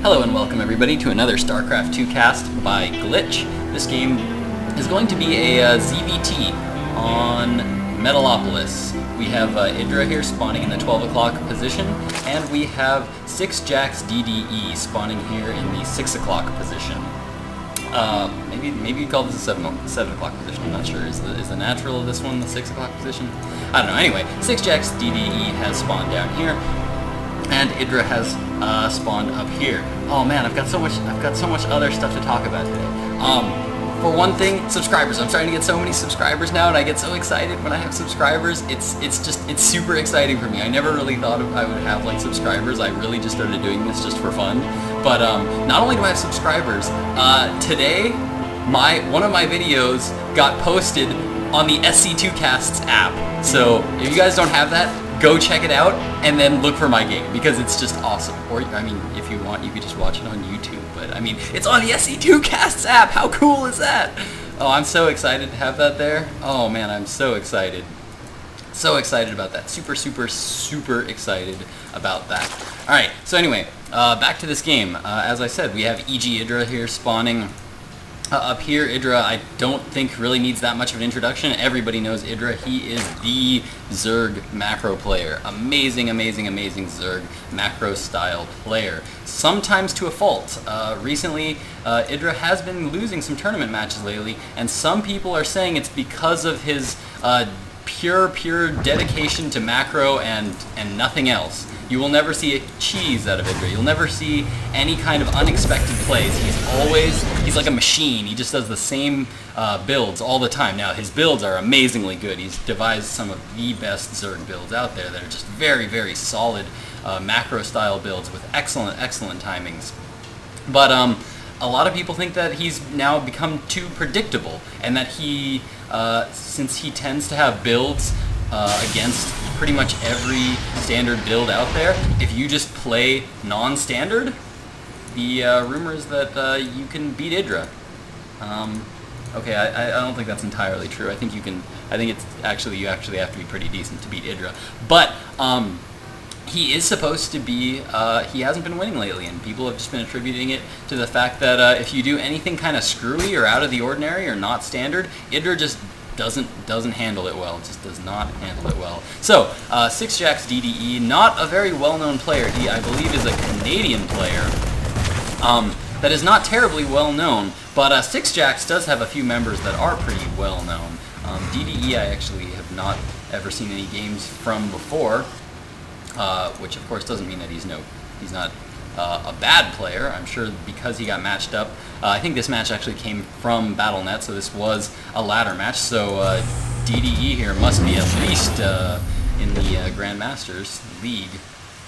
Hello and welcome everybody to another StarCraft 2 cast by Glitch. This game is going to be a ZVT on Metalopolis. We have EGIdrA here spawning in the 12 o'clock position, and we have sixjaxDDE spawning here in the 6 o'clock position. Maybe you call this a 7 o'clock position, I'm not sure. Is the natural of this one the 6 o'clock position? I don't know. Anyway, sixjaxDDE has spawned down here, and EGIdrA has spawned up here. Oh man, I've got so much other stuff to talk about today. For one thing, subscribers. I'm starting to get so many subscribers now, and I get so excited when I have subscribers. It's super exciting for me. I never really thought I would have like subscribers. I really just started doing this just for fun. But not only do I have subscribers, today one of my videos got posted on the SC2 Casts app. So if you guys don't have that, go check it out and then look for my game, because it's just awesome. Or, I mean, if you want, you could just watch it on YouTube. But, I mean, it's on the SC2 Casts app! How cool is that? Oh, I'm so excited to have that there. Oh, man, I'm so excited. So excited about that. Super, super, super excited about that. Alright, so anyway, back to this game. As I said, we have EGIdrA here spawning. Up here, EGIdrA, I don't think really needs that much of an introduction. Everybody knows EGIdrA. He is the Zerg macro player. Amazing, amazing, amazing Zerg macro style player. Sometimes to a fault. Recently, EGIdrA has been losing some tournament matches lately, and some people are saying it's because of his pure dedication to macro and nothing else. You will never see a cheese out of EGIdrA. You'll never see any kind of unexpected plays. He's like a machine. He just does the same builds all the time. Now, his builds are amazingly good. He's devised some of the best Zerg builds out there that are just very, very solid macro-style builds with excellent, excellent timings. But a lot of people think that he's now become too predictable, and that he, since he tends to have builds against pretty much every standard build out there, if you just play non-standard, the rumor is that you can beat EGIdrA. Okay, I don't think that's entirely true. I think you can. I think it's actually you actually have to be pretty decent to beat EGIdrA. But he is supposed to be. He hasn't been winning lately, and people have just been attributing it to the fact that if you do anything kind of screwy or out of the ordinary or not standard, EGIdrA just doesn't handle it well. It just does not handle it well. So, sixjaxDDE, not a very well-known player. He, I believe, is a Canadian player that is not terribly well-known, but sixjax does have a few members that are pretty well-known. DDE I actually have not ever seen any games from before, which of course doesn't mean that he's not a bad player. I'm sure because he got matched up. I think this match actually came from Battle.net, so this was a ladder match. So DDE here must be at least in the Grandmasters League,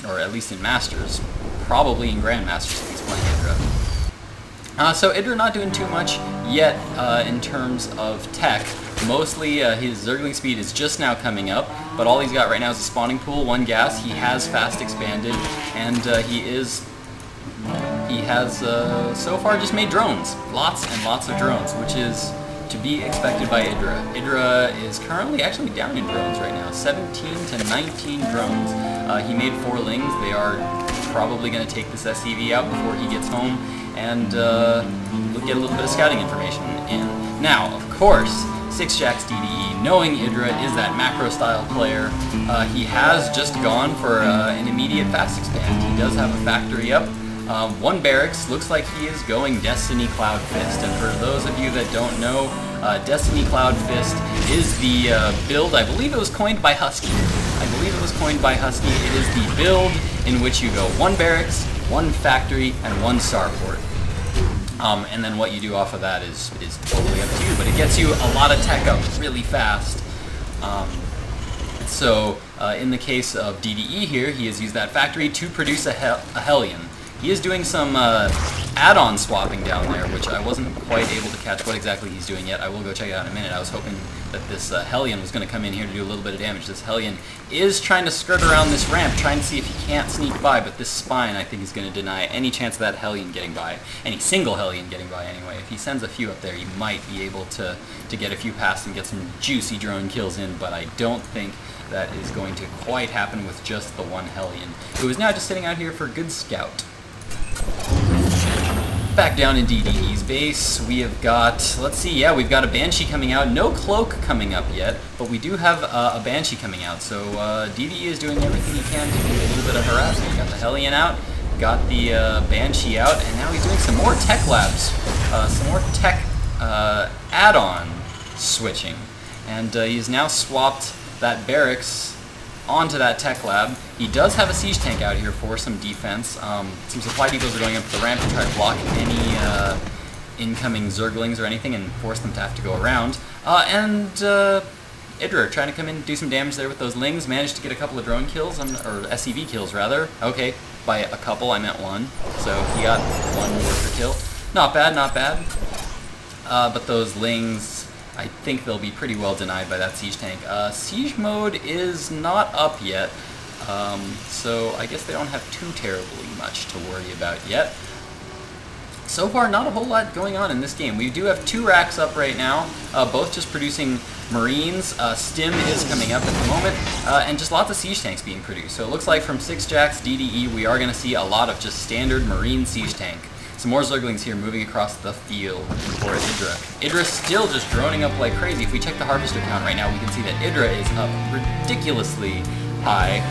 or at least in Masters. Probably in Grandmasters if he's playing EGIdrA. So EGIdrA not doing too much yet in terms of tech. Mostly his Zergling speed is just now coming up, but all he's got right now is a spawning pool, 1 gas. He has fast expanded, and he has so far just made drones. Lots and lots of drones, which is to be expected by EGIdrA. EGIdrA is currently actually down in drones right now, 17 to 19 drones. He made 4 lings. They are probably going to take this SCV out before he gets home, and get a little bit of scouting information in. Now, of course, sixjaxDDE, knowing EGIdrA is that macro-style player, he has just gone for an immediate fast expand. He does have a factory up. 1 barracks, looks like he is going Destiny Cloud Fist, and for those of you that don't know, Destiny Cloud Fist is the build, I believe it was coined by Husky. It is the build in which you go 1 barracks, 1 factory, and 1 starport. And then what you do off of that is totally up to you, but it gets you a lot of tech up really fast. So in the case of DDE here, he has used that factory to produce a Hellion. He is doing some add-on swapping down there, which I wasn't quite able to catch what exactly he's doing yet. I will go check it out in a minute. I was hoping that this Hellion was going to come in here to do a little bit of damage. This Hellion is trying to skirt around this ramp, trying to see if he can't sneak by, but this Spine, I think, is going to deny any chance of that Hellion getting by. Any single Hellion getting by, anyway. If he sends a few up there, he might be able to get a few past and get some juicy drone kills in, but I don't think that is going to quite happen with just the 1 Hellion, who is now just sitting out here for good scout. Back down in DDE's base, we have got, let's see, yeah, we've got a Banshee coming out. No Cloak coming up yet, but we do have a Banshee coming out. So DDE is doing everything he can to do a little bit of harassment. Got the Hellion out, got the Banshee out, and now he's doing some more tech labs, some more tech add-on switching. And he's now swapped that barracks onto that tech lab. He does have a siege tank out here for some defense. Some supply depots are going up the ramp to try to block any incoming Zerglings or anything and force them to have to go around. And EGIdrA trying to come in and do some damage there with those Lings. Managed to get a couple of drone kills, or SCV kills rather. Okay, by a couple I meant one. So he got one worker kill. Not bad, not bad. But those Lings, I think they'll be pretty well denied by that siege tank. Siege mode is not up yet, so I guess they don't have too terribly much to worry about yet. So far, not a whole lot going on in this game. We do have 2 racks up right now, both just producing Marines. Stim is coming up at the moment, and just lots of siege tanks being produced. So it looks like from sixjaxDDE, we are going to see a lot of just standard Marine siege tank. Some more Zerglings here moving across the field for EGIdrA. EGIdRA still just droning up like crazy. If we check the harvester count right now, we can see that EGIdRA is up ridiculously high.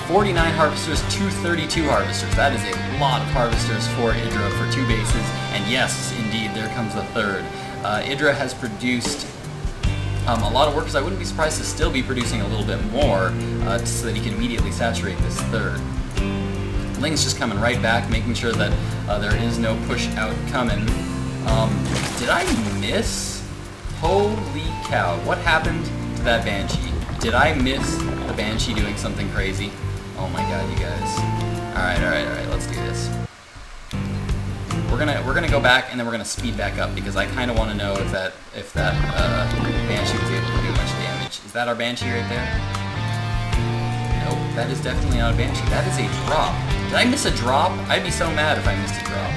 49 harvesters, 232 harvesters. That is a lot of harvesters for EGIdRA for 2 bases. And yes, indeed, there comes the third. EGIdRA has produced a lot of workers. I wouldn't be surprised to still be producing a little bit more so that he can immediately saturate this third. Ling's just coming right back, making sure that there is no push out coming. Did I miss? Holy cow, what happened to that Banshee? Did I miss the Banshee doing something crazy? Oh my god, you guys. Alright, let's do this. We're gonna go back and then we're gonna speed back up because I kinda wanna know if that Banshee was able to do much damage. Is that our Banshee right there? Nope, that is definitely not a Banshee. That is a drop. Did I miss a drop? I'd be so mad if I missed a drop.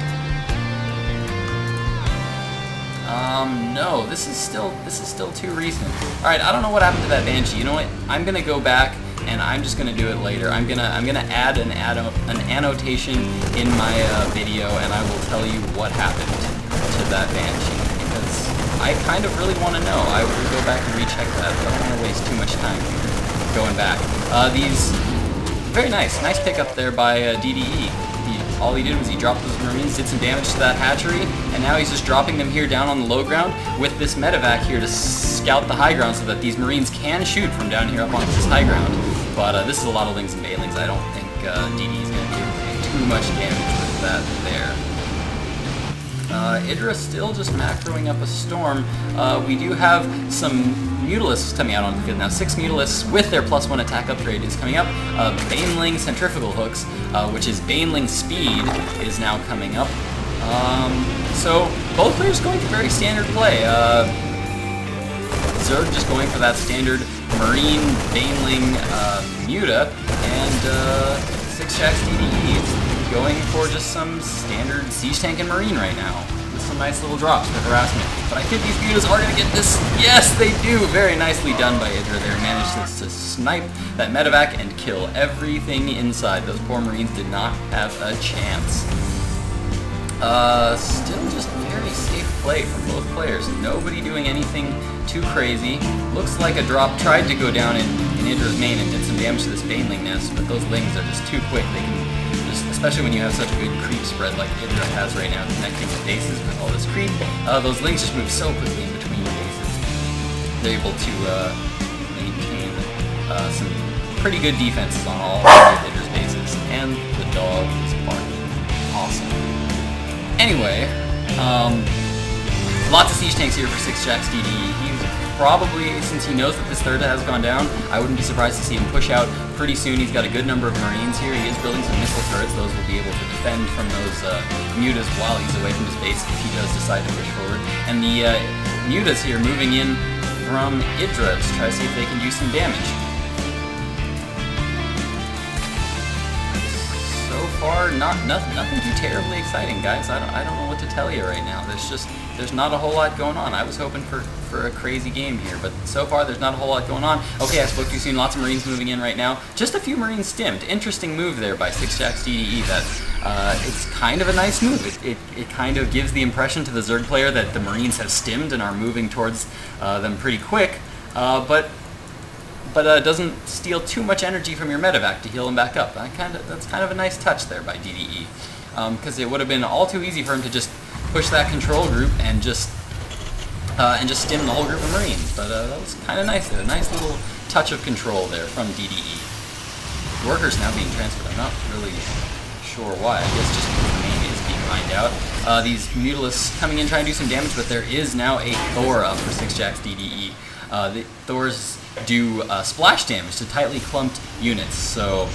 No, this is still too recent. Alright, I don't know what happened to that Banshee. You know what? I'm gonna go back and I'm just gonna do it later. I'm gonna add an annotation in my video and I will tell you what happened to that Banshee. Because I kind of really want to know. I will go back and recheck that, but I don't want to waste too much time here going back. Very nice pickup there by DDE. All he did was he dropped those Marines, did some damage to that hatchery, and now he's just dropping them here down on the low ground with this medevac here to scout the high ground so that these Marines can shoot from down here up onto this high ground. But this is a lot of Lings and Banelings. I don't think DDE is going to be able to do too much damage with that there. EGIdRA still just macroing up a storm. We do have some Mutalisks coming out on the field now. 6 Mutalisks with their +1 attack upgrade is coming up. Baneling Centrifugal Hooks, which is Baneling Speed, is now coming up. So both players going for very standard play. Zerg just going for that standard Marine Baneling Muta, and sixjaxDDE going for just some standard Siege Tank and Marine right now, with some nice little drops for harassment. But I think these Mutas are going to get this. Yes, they do! Very nicely done by EGIdRA there. Managed to snipe that medevac and kill everything inside. Those poor Marines did not have a chance. Still just very safe play from both players. Nobody doing anything too crazy. Looks like a drop tried to go down in EGIdRA's main and did some damage to this Baneling nest, but those Lings are just too quick. They can just, especially when you have such a good creep spread like EGIdRA has right now, connecting the bases with all this creep. Those Lings just move so quickly in between bases. They're able to maintain some pretty good defenses on all of EGIdRA's bases, and the dog is barking. Awesome. Anyway, lots of siege tanks here for sixjaxDDE. He's probably, since he knows that this third has gone down, I wouldn't be surprised to see him push out pretty soon. He's got a good number of Marines here. He is building some missile turrets. Those will be able to defend from those Mutas while he's away from his base if he does decide to push forward. And the Mutas here moving in from EGIdRA to try to see if they can do some damage. So far, nothing too terribly exciting, guys. I don't know what to tell you right now. There's not a whole lot going on. I was hoping for a crazy game here, but so far there's not a whole lot going on. Okay, I spoke to you soon. Lots of Marines moving in right now. Just a few Marines stimmed. Interesting move there by sixjaxDDE. That it's kind of a nice move. It kind of gives the impression to the Zerg player that the Marines have stimmed and are moving towards them pretty quick, but doesn't steal too much energy from your medevac to heal them back up. That's kind of a nice touch there by DDE, because it would have been all too easy for him to just push that control group and just stim the whole group of Marines. But that was kind of nice there. A nice little touch of control there from DDE. Workers now being transferred. I'm not really sure why. I guess just because the name is being mined out. These Mutalisks coming in trying to do some damage, but there is now a Thor up for sixjaxDDE. The Thors do splash damage to tightly clumped units, so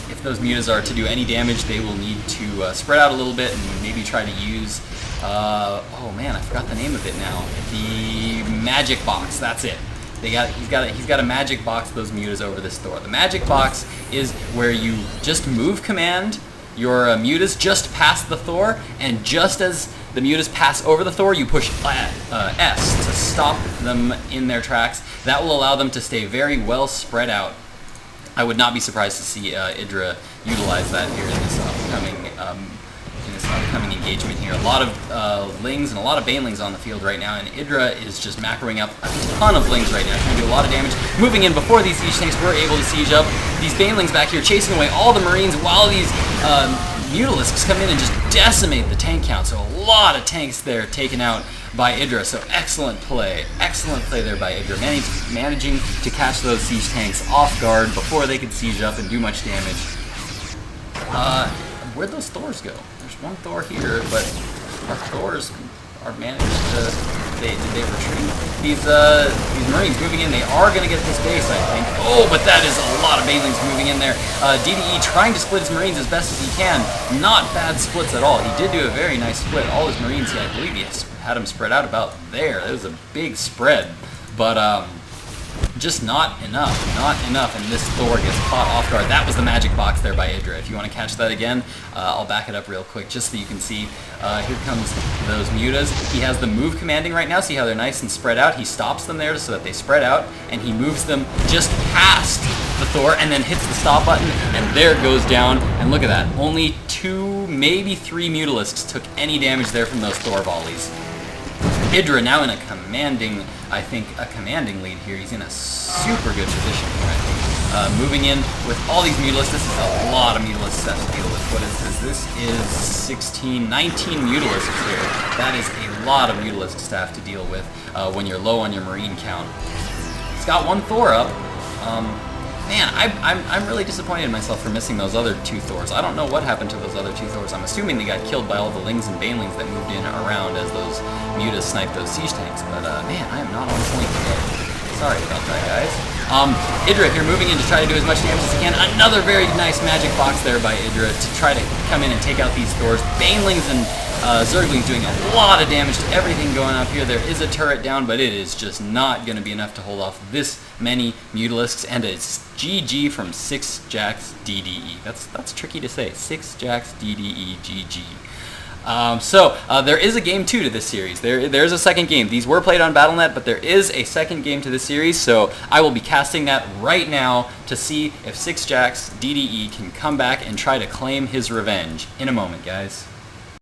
if those mutas are to do any damage, they will need to spread out a little bit and maybe try to use, oh man, I forgot the name of it now. The magic box, that's it. He's got a magic box, those mutas, over this Thor. The magic box is where you just move command your mutas just past the Thor, and just as the mutas pass over the Thor, you push S to stop them in their tracks. That will allow them to stay very well spread out. I would not be surprised to see EGIdrA utilize that here in this upcoming engagement here. A lot of Lings and a lot of Banelings on the field right now, and EGIdrA is just macroing up a ton of Lings right now, trying to do a lot of damage. Moving in before these siege tanks were able to siege up. These Banelings back here chasing away all the Marines while these Mutalisks come in and just decimate the tank count. So a lot of tanks there taken out by EGIdrA. So excellent play there by EGIdrA, managing to catch those siege tanks off guard before they could siege up and do much damage. Where'd those Thors go? There's one Thor here, but our Thors are managed to... Did they retreat? These Marines moving in, they are going to get this base, I think. Oh, but that is a lot of Banelings moving in there. DDE trying to split his Marines as best as he can. Not bad splits at all. He did do a very nice split. All his Marines, I believe he had them spread out about there. That was a big spread, but just not enough, and this Thor gets caught off guard. That was the magic box there by EGIdrA. If you want to catch that again, I'll back it up real quick just so you can see. Here comes those mutas. He has them move commanding right now. See how they're nice and spread out? He stops them there so that they spread out, and he moves them just past the Thor and then hits the stop button, and there it goes down. And look at that. Only 2, maybe 3 Mutalisks took any damage there from those Thor volleys. EGIdrA now in a commanding lead here. He's in a super good position here, I think. Moving in with all these Mutalisks. This is a lot of Mutalisks to deal with. What is this? This is 19 Mutalisks here. That is a lot of Mutalisks to have to deal with when you're low on your Marine count. He's got one Thor up. Man, I'm really disappointed in myself for missing those other 2 Thors. I don't know what happened to those other 2 Thors. I'm assuming they got killed by all the Lings and Banelings that moved in around as those mutas sniped those siege tanks. But man, I am not on point today. Sorry about that, guys. EGIdrA here moving in to try to do as much damage as he can. Another very nice magic box there by EGIdrA to try to come in and take out these Thors. Banelings and Zerglings doing a lot of damage to everything going up here. There is a turret down, but it is just not going to be enough to hold off this many Mutalisks, and it's GG from sixjaxDDE. That's tricky to say. sixjaxDDE GG. There is a game 2 to this series. There's a second game. These were played on Battle.net, but there is a second game to this series, so I will be casting that right now to see if sixjaxDDE can come back and try to claim his revenge. In a moment, guys.